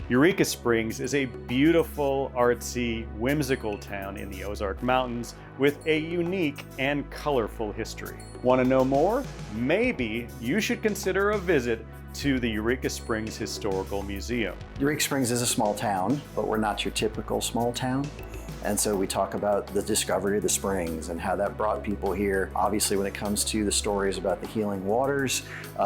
Eureka Springs is a beautiful, artsy, whimsical town in the Ozark Mountains with a unique and colorful history. Want to know more? Maybe you should consider a visit to the Eureka Springs Historical Museum. Eureka Springs is a small town, but we're not your typical small town. And so we talk about the discovery of the springs and how that brought people here. Obviously, when it comes to the stories about the healing waters,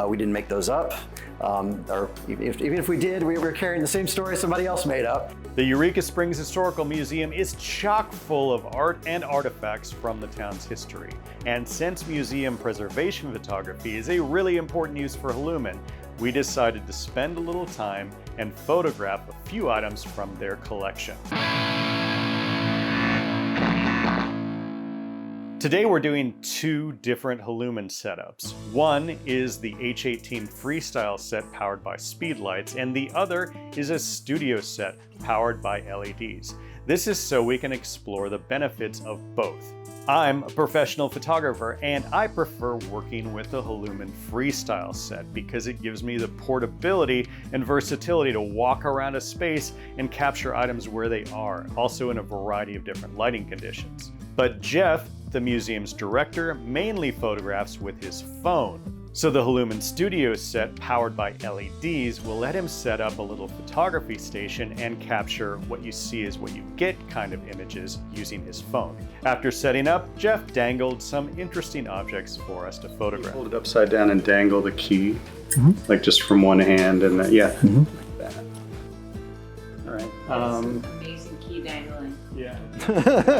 we didn't make those up. Or even if we did, we were carrying the same story somebody else made up. The Eureka Springs Historical Museum is chock full of art and artifacts from the town's history. And since museum preservation photography is a really important use for Halumin, we decided to spend a little time and photograph a few items from their collection. Today we're doing two different Halumin setups. One is the H18 freestyle set powered by speedlights, and the other is a studio set powered by LEDs. This is so we can explore the benefits of both. I'm a professional photographer and I prefer working with the Halumin freestyle set because it gives me the portability and versatility to walk around a space and capture items where they are, also in a variety of different lighting conditions. But Jeff, the museum's director, mainly photographs with his phone. So the Halumin studio set powered by LEDs will let him set up a little photography station and capture what you see is what you get kind of images using his phone. After setting up, Jeff dangled some interesting objects for us to photograph. Hold it upside down and dangle the key, like just from one hand, and like that. All right. Amazing key dangling. Yeah.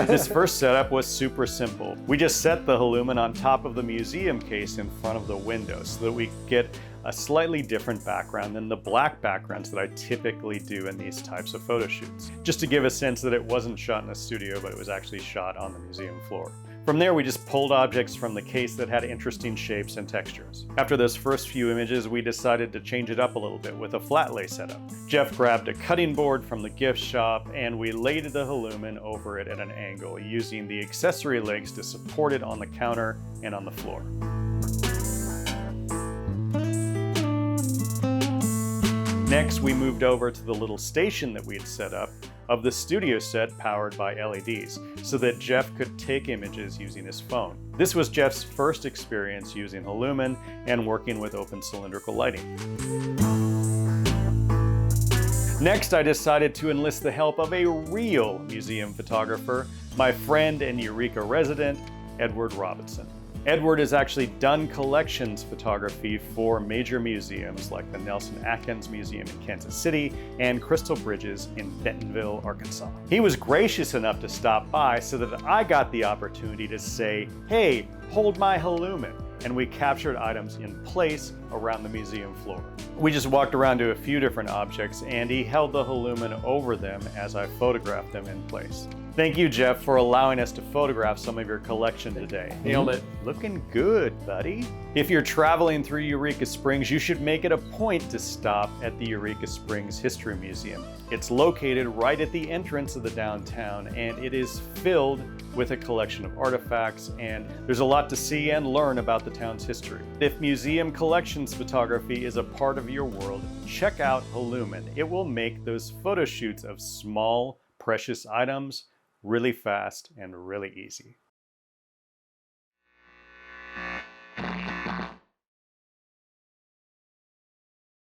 This first setup was super simple. We just set the Halumin on top of the museum case in front of the window so that we could get a slightly different background than the black backgrounds that I typically do in these types of photo shoots. Just to give a sense that it wasn't shot in a studio, but it was actually shot on the museum floor. From there, we just pulled objects from the case that had interesting shapes and textures. After those first few images, we decided to change it up a little bit with a flat lay setup. Jeff grabbed a cutting board from the gift shop and we laid the Halumin over it at an angle, using the accessory legs to support it on the counter and on the floor. Next, we moved over to the little station that we had set up of the studio set powered by LEDs so that Jeff could take images using his phone. This was Jeff's first experience using Halumin and working with open cylindrical lighting. Next, I decided to enlist the help of a real museum photographer, my friend and Eureka resident, Edward Robinson. Edward has actually done collections photography for major museums like the Nelson Atkins Museum in Kansas City and Crystal Bridges in Bentonville, Arkansas. He was gracious enough to stop by so that I got the opportunity to say, hey, hold my Halumin, and we captured items in place around the museum floor. We just walked around to a few different objects and he held the Halumin over them as I photographed them in place. Thank you, Jeff, for allowing us to photograph some of your collection today. Nailed it. Looking good, buddy. If you're traveling through Eureka Springs, you should make it a point to stop at the Eureka Springs History Museum. It's located right at the entrance of the downtown, and it is filled with a collection of artifacts, and there's a lot to see and learn about the town's history. If museum collections photography is a part of your world, check out Halumin. It will make those photo shoots of small, precious items really fast and really easy.